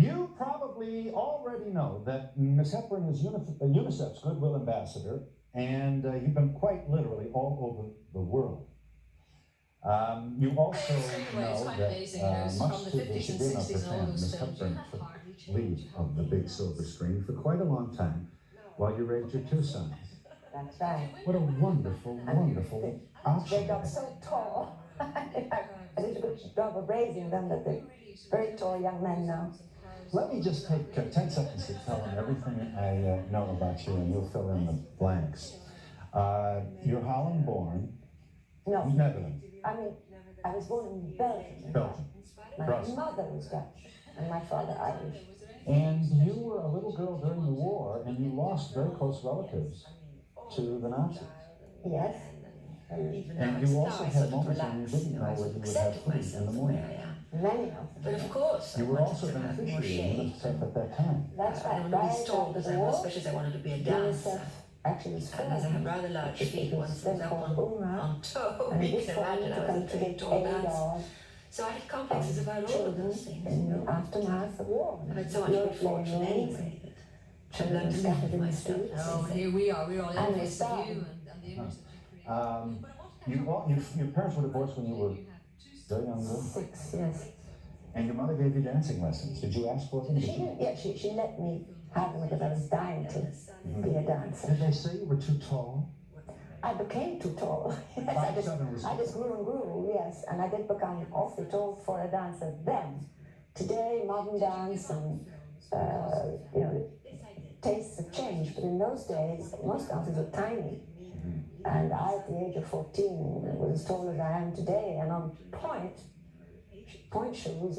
You probably already know that Ms. Hepburn is UNICEF's Goodwill Ambassador, and you've been quite literally all over the world. You also know that much to the chagrin of her family, Ms. Hepburn took lead of the big silver screen for quite a long time while you raised your two sons. That's right. What a wonderful, wonderful option. They got so tall. I did a good job of raising them, that they're very tall young men now. Let me just take 10 seconds to tell them everything I know about you, and you'll fill in the blanks. You're Holland-born. No. Netherlands. I mean, I was born in Belgium. Belgium. My mother was Dutch, and my father Irish. And you were a little girl during the war, and you lost very close relatives to the Nazis. Yes. And you also had moments when you didn't know whether you would have food in the morning. Many of them. But of course, you were also beneficiary of UNICEF at that time. That's right. I wanted to be tall because I was, especially as I wanted to be a dancer. Actually, was and as I have rather large feet, once I was up on toe, you can imagine I was a very tall dancer. So I had complexes about all of those things. In the aftermath of war. I had so much good fortune anyway that I learned to live with myself. Oh, here we are. We're all envious of you and the images that you create. Your parents were divorced when you were very young girl? 6, yes. And your mother gave you dancing lessons. Did you ask for them? She let me have them because I was dying to be a dancer. Did they say you were too tall? I became too tall. Yes, I just grew and grew, yes. And I did become awfully tall for a dancer then. Today, modern dance and, tastes have changed. But in those days, most dancers were tiny. And I, at the age of 14, was as tall as I am today. And on point shoes,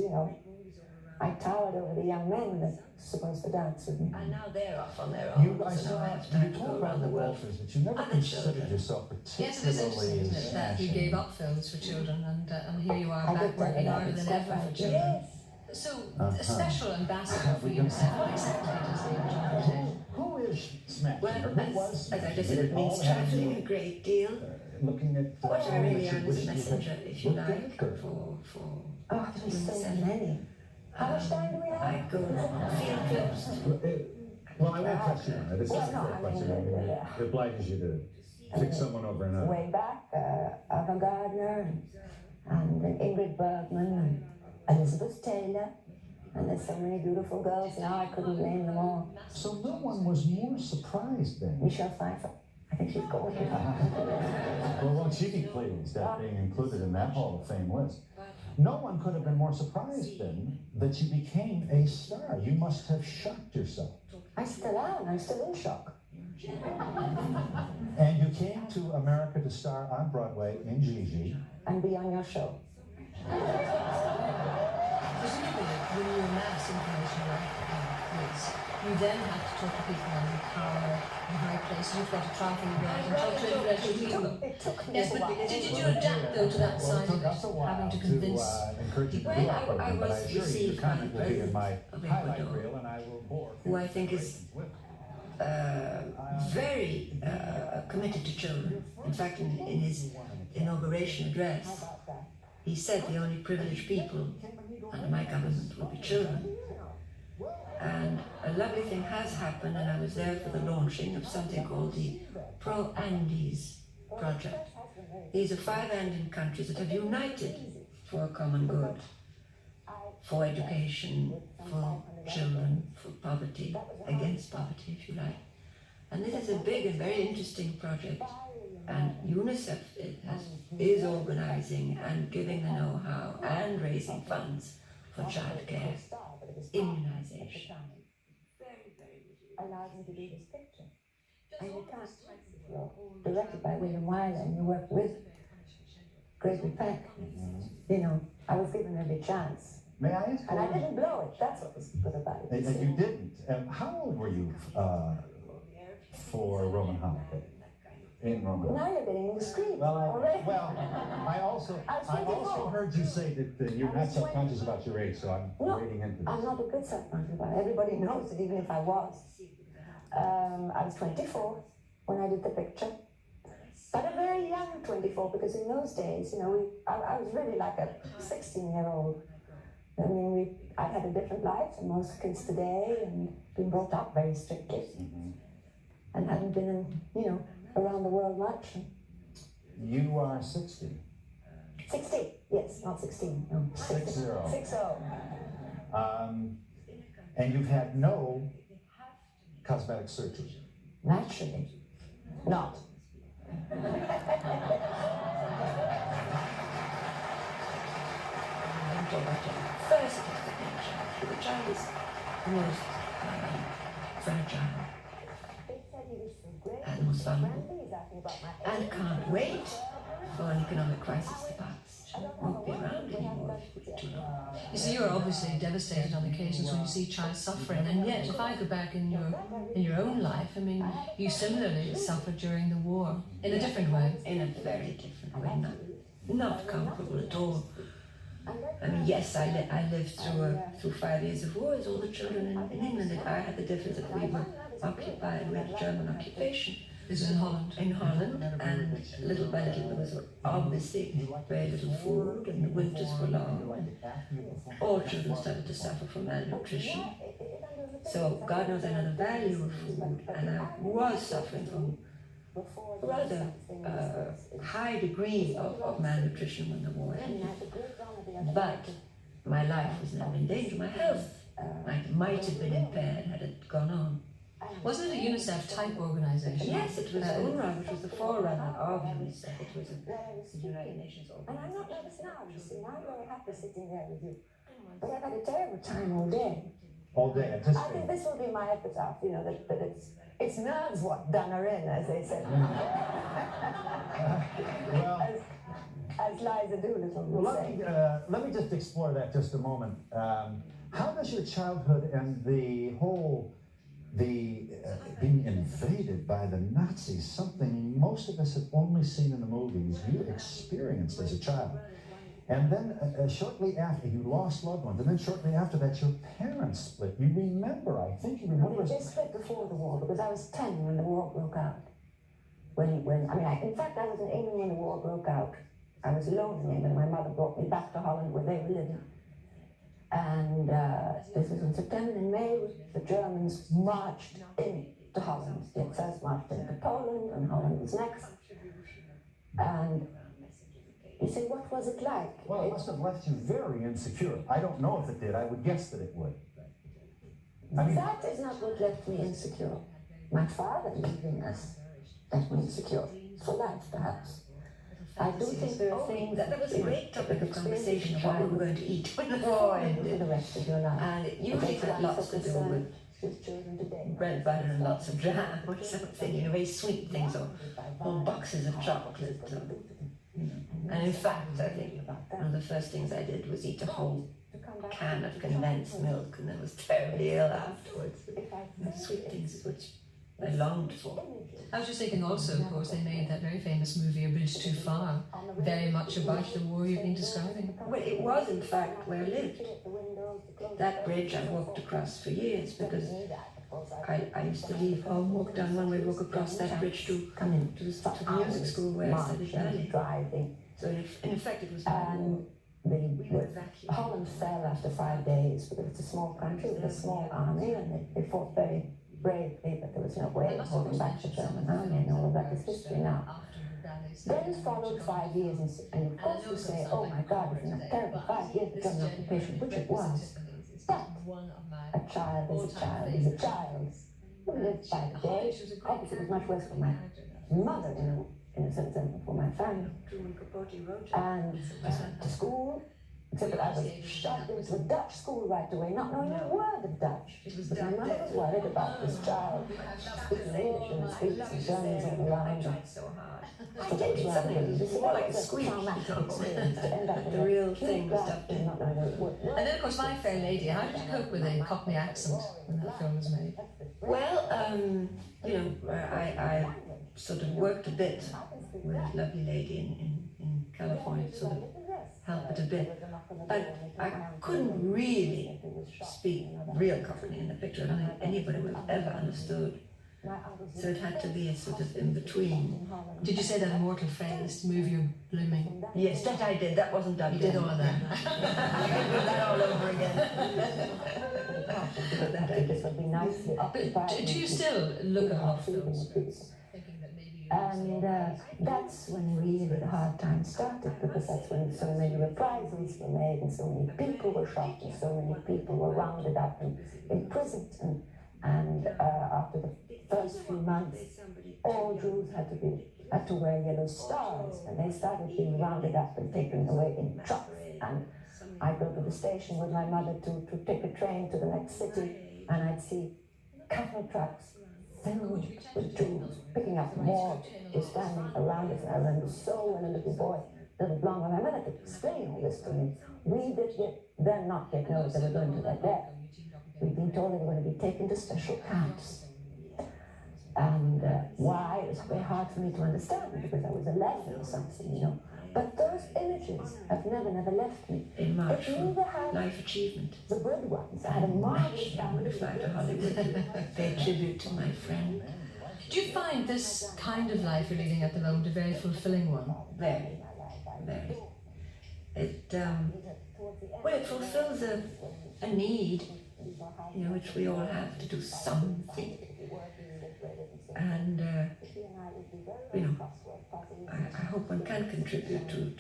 I towered over the young men that were supposed to dance with me. And now they're off on their own. You talk about the Walters, that you never considered yourself particularly. Yes, it is interesting, isn't it, that you gave up films for children, and here you are back working harder than ever for children. Yes. So, a special ambassador for UNICEF, what exactly does the image Who is Smash? Well, as I just said, it means traveling a great deal. Looking at What I really am is a messenger, if you like, for Oh, there's so many. How much time do we have? I go field trips. Well, I won't press you on it. It's not a fair question. It obliges you to pick someone over another. Way back, Ava Gardner and Ingrid Bergman and Elizabeth Taylor. And there's so many beautiful girls now, I couldn't name them all. So no one was more surprised then? Michelle Pfeiffer. I think she's gorgeous. Well, won't she be pleased at being included in that Hall of Fame list? No one could have been more surprised then that you became a star. You must have shocked yourself. I still am. I'm still in shock. And you came to America to star on Broadway in Gigi. And be on your show. Presumably, when you amass information like this, you then have to talk to people in power and high places. You've got to travel around and talk to influential people. Yes, but did you adapt though to that side of it, having to convince people? I was received by the president of Ecuador, and I will bore who I think is very committed to children. In fact, in his inauguration address, he said the only privileged people under my government will be children. And a lovely thing has happened, and I was there for the launching of something called the Pro-Andes Project. These are 5 Andean countries that have united for a common good, for education, for children, for poverty, against poverty, if you like. And this is a big and very interesting project. And UNICEF is organizing and giving the know-how and raising funds for childcare, immunization. Allowed me to do this picture. And you can't, directed by William Wyler, and you work with Gregory Peck. I was given every chance. May I ask? And I didn't blow it. That's what was good about it. And you didn't. How old were you for Roman Holiday? In Roman. Now you're getting indiscreet. I also heard you say that you're not self-conscious about your age, so I'm reading into this. I'm not a bit self-conscious about it. Everybody knows it, even if I was. I was 24 when I did the picture. But a very young 24, because in those days, I was really like a 16-year-old. I mean, I had a different life than most kids today, and been brought up very strictly, and hadn't been in, around the world much. You are 60. 60, yes, not 16, no. 60. 60. And you've had no cosmetic surgery. Naturally, not. First, it was the child. The child is the most fragile and most vulnerable, and can't wait for an economic crisis to pass. She won't be around anymore if it's too long. You see, you're obviously devastated on occasions when you see child suffering, and yet, if I go back in your own life, I mean, you similarly suffered during the war in a different way. In a very different way, not comfortable at all. I mean, yes, I lived through 5 years of war as all the children in England. I had the difference that we were occupied, we had German occupation. This was in Holland. In Holland, and little by little there was obviously very little food, and the winters were long. All children started to suffer from malnutrition. So God knows I know the value of food, and I was suffering from a rather high degree of malnutrition when the war ended. But my life was never in danger. My health might have been impaired had it gone on. Wasn't it a UNICEF type organisation? Yes, it was UNRWA, which was the forerunner of UNICEF. It was a United Nations And I'm organization. not nervous now, you see, I'm very happy sitting there with you. But I've had a terrible time all day. All day, I think anticipating. this will be my epitaph, that it's nerves what done her in, as they said. Well, as Liza Doolittle would say. let me just explore that just a moment. How does your childhood and the whole being invaded by the Nazis, something most of us have only seen in the movies, you experienced as a child. And then shortly after, you lost loved ones, and then shortly after that, your parents split. You remember, I think you remember. They split before the war, because I was 10 when the war broke out. In fact, I was in England when the war broke out. I was alone in England. My mother brought me back to Holland where they were living. And this was in September. In May, the Germans marched into Holland. They first marched into Poland, and Holland was next. And you say, what was it like? Well, it must have left you very insecure. I don't know if it did. I would guess that it would. That is not what left me insecure. My father leaving us left me insecure. For life, perhaps. I do think there are things that was a great topic of conversation of what we were going to eat when the war for ended. the rest of your life. And it usually had lots to do with children today. bread, butter, and lots of jam or something, very sweet things, or whole boxes of chocolate. And in fact, I think one of the first things I did was eat a whole can of condensed milk, and I was terribly ill afterwards. The sweet things which I longed for. I was just thinking also, of course, they made that very famous movie, A Bridge Too Far, very much about the war you've been describing. Well, it was in fact where I lived. That bridge I walked across for years because I used to leave home, walk down one way, walk across that bridge to come in to the music school where I studied ballet. Driving. So in effect it was my war. Holland fell after 5 days because it's a small country with a small army, and they fought very bravely, but there was no way of holding back the German army, and all of that is history now. Then followed 5 years, and of course you say, oh my God, it's a terrible 5 years of German occupation, which it was. But a child is a child is a child. We lived by the day. Obviously, it was much worse for my mother, in a sense, than for my family. And to school, except that I was shoved into a Dutch school right away, not knowing a word of Dutch. But my mother was worried about this child speaking English and speaks and Germans on the line. It's more like a squeak, the real thing was stuffed in. And then, of course, My Fair Lady, how did you cope with a Cockney accent when that film was made? Well, I sort of worked a bit with a lovely lady in California to sort of help it a bit. But I couldn't really speak real Cockney in the picture. I don't think anybody would have ever understood So it had to be a sort of in between. Did you say that immortal phrase, move your blooming? Yes, that I did. That wasn't done. You did all of that. I can do that all over again. That I did. This would be nicely occupied. But do you still look at all of Freedom those? of peace. Thinking that maybe you And that's when really the hard times started, because that's when so many reprisals were made and so many people were shot and so many people were rounded up and imprisoned. And after the first few months, all Jews had to wear yellow stars, and they started being rounded up and taken away in trucks. And I'd go to the station with my mother to take a train to the next city, and I'd see cattle trucks filled with Jews, picking up more, just standing around us. And I remember so when a little boy, little blonde, and my mother had to explain all this to me. We did then not yet know that they were going to their death. We'd been told they were going to be taken to special camps. And why? It was very hard for me to understand, because I was 11 or something, you know. But those images have never left me. A march But for neither had life achievement. the good ones. I had a march I down would have fly to Hollywood, pay tribute to my friend. Do you find this kind of life you're leading at the moment a very fulfilling one? Very, very. Well, it fulfills a need, you know, which we all have to do something. And, you know, I hope one can contribute to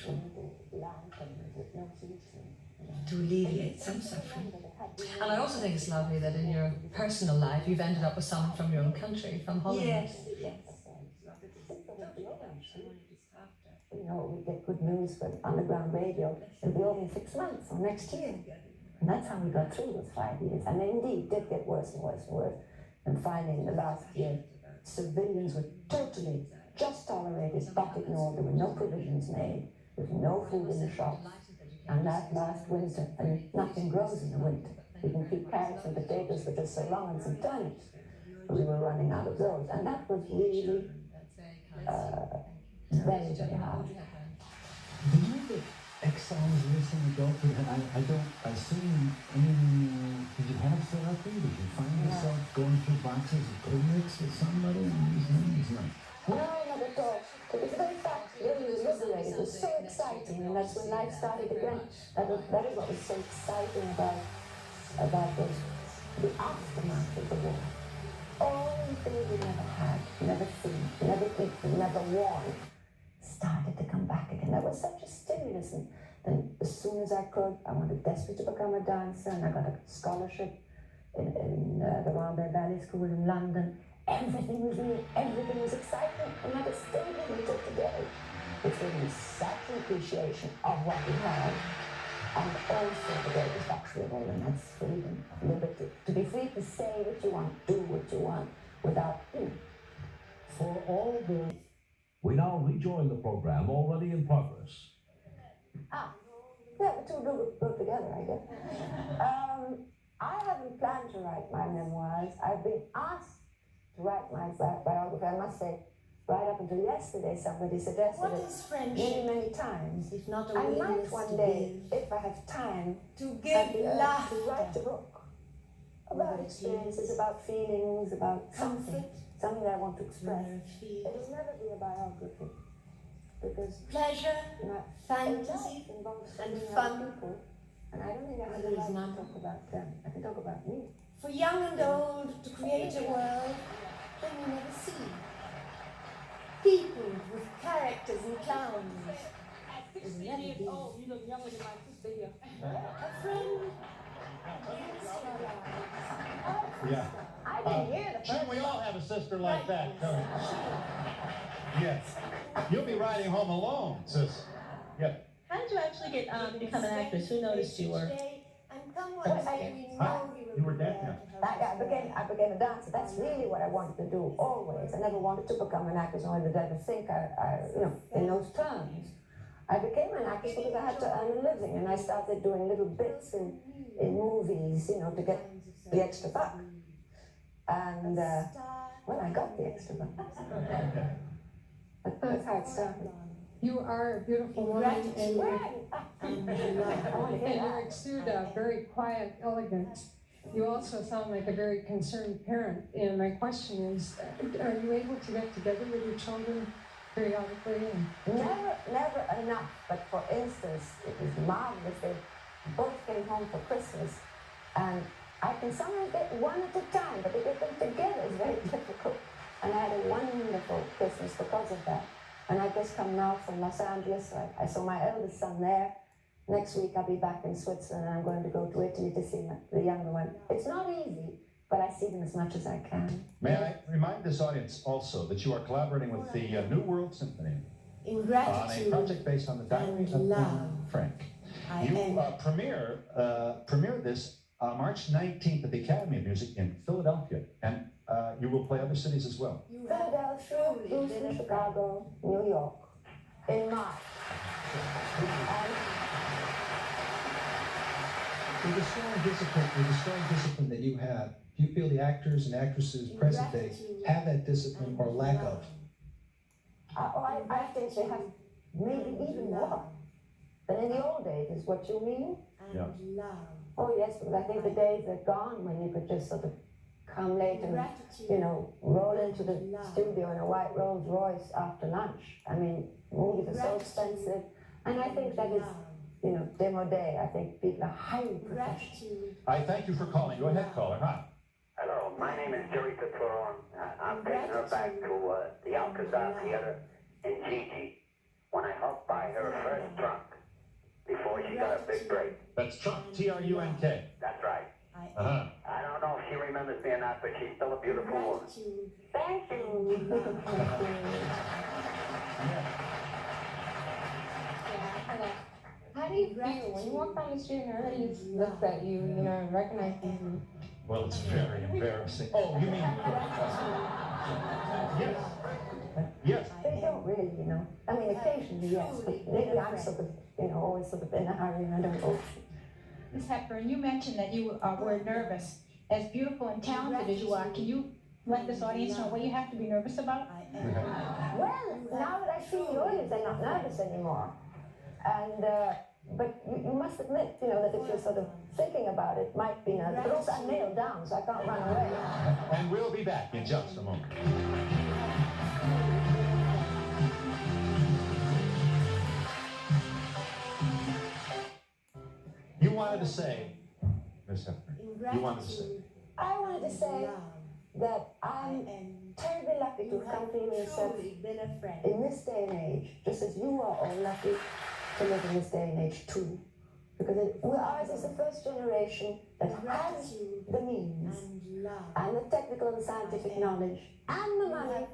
alleviate some suffering. And I also think it's lovely that in your personal life you've ended up with someone from your own country, from Holland. Yes, yes. You know, we get good news for underground radio. It'll be over in 6 months or next year. And that's how we got through those 5 years. And they indeed did get worse and worse and worse. And finally, in the last year, civilians were totally just tolerated but ignored. There were no provisions made. There was no food in the shops. And that last winter, and nothing grows in the winter. We can keep carrots and potatoes for just so long and some turnips. We were running out of those. And that was really very, very hard. Do you get exiles listening adulthood? I assume, did you have therapy? Did you find yourself going through boxes of Kleenex with somebody in these things? No. No, not at all. It was very fast, really liberating. It was so exciting, and that's when life started again. That is what was so exciting about the aftermath of the war. All the things we never had, never seen, never eaten, never worn, started to come back again. That was such a stimulus. And then as soon as I could, I wanted desperately to become a dancer, and I got a scholarship in the Rambert Ballet School in London. Everything was new, everything was exciting, and that is still with me till today. It's really such an appreciation of what we have, and also the greatest luxury of all, and that's freedom, liberty. To be free to say what you want, do what you want, without, For all the... We now rejoin the program already in progress. Yeah, the two go together, I guess. I haven't planned to write my memoirs. I've been asked to write my biography. I must say, right up until yesterday, somebody suggested What it is friendship? many, many times. If not a I might willingness one to day, give, if I have time, to have give the urge laughter, to write a book about experiences, about feelings, about something that I want to express. It'll never be a biography, because pleasure, fantasy, involves and so many fun. other people, and I don't think I have There is the right to none. talk about them. I can talk about me. for young and old to create a world they may never see. People with characters and clowns. Will never be. You look younger than my sister here. A friend. Yeah. I didn't hear the first Shouldn't we all have a sister like that, don't we? Yes. You'll be riding home alone, sis. Yeah. How did you actually get become an actress? Who noticed you were? And come Well, one day we know You were deaf now. I became a dancer. That's really what I wanted to do always. I never wanted to become an actress, nor did I ever think in those terms. I became an actress because I had to earn a living, and I started doing little bits in movies, to get the extra buck. And I got the extra buck. That's how it started. You are a beautiful woman, and your exude a very quiet elegance. you also sound like a very concerned parent. And my question is, are you able to get together with your children periodically? Never enough. But for instance, it was marvelous. They both came home for Christmas, and I can sometimes get one at a time, but to get them together is very difficult. And I had a wonderful Christmas because of that. And I just come now from Los Angeles. I saw my eldest son there. Next week I'll be back in Switzerland, and I'm going to go to Italy to see the younger one. It's not easy, but I see them as much as I can. May I remind this audience also that you are collaborating with the New World Symphony In on a gratitude, project based on the diary of Anne Frank. You premiere this March 19th at the Academy of Music in Philadelphia, and you will play other cities as well. Philadelphia, Houston, Chicago, New York, in March. With the strong discipline that you have, do you feel the actors and actresses present day have that discipline or lack of? I think they have maybe even more than in the old days, is what you mean? Yeah. Oh yes, because I think the days are gone when you could just sort of come late and, roll into the studio in a white Rolls Royce after lunch. I mean, movies are so expensive, and I think that is, démodé. I think people are highly professional. I thank you for calling. Go ahead, caller. Hi. Hello, my name is Jerry Petron. I'm taking her back to the Alcazar Theater in Gigi when I helped buy her first trunk before she got a big break. That's Trunk, T-R-U-N-K. That's right. Uh-huh. I don't know if she remembers me or not, but she's still a beautiful woman. Thank you. How do you feel when you walk down the street and everybody just looks at you, and recognizes you? Well, it's very embarrassing. Oh, you mean... Yes. Yes. They don't really, I mean, occasionally, yes, but maybe I'm sort of, always sort of in a hurry and I don't go. Ms. Hepburn, you mentioned that you were nervous. As beautiful and talented as you are, can you let this audience know what you have to be nervous about? Well, now that I see the audience, I'm not nervous anymore. And, but you must admit, that if you're sort of thinking about it, might be nervous. But also I'm nailed down, so I can't run away. And we'll be back in just a moment. You wanted to say, Ms. Hepburn, you wanted to say. I wanted to say that I'm terribly lucky to have come to you yourself in this day and age, just as you are all lucky to live in this day and age too. Because ours is the first generation that has the means and the technical and scientific knowledge and the money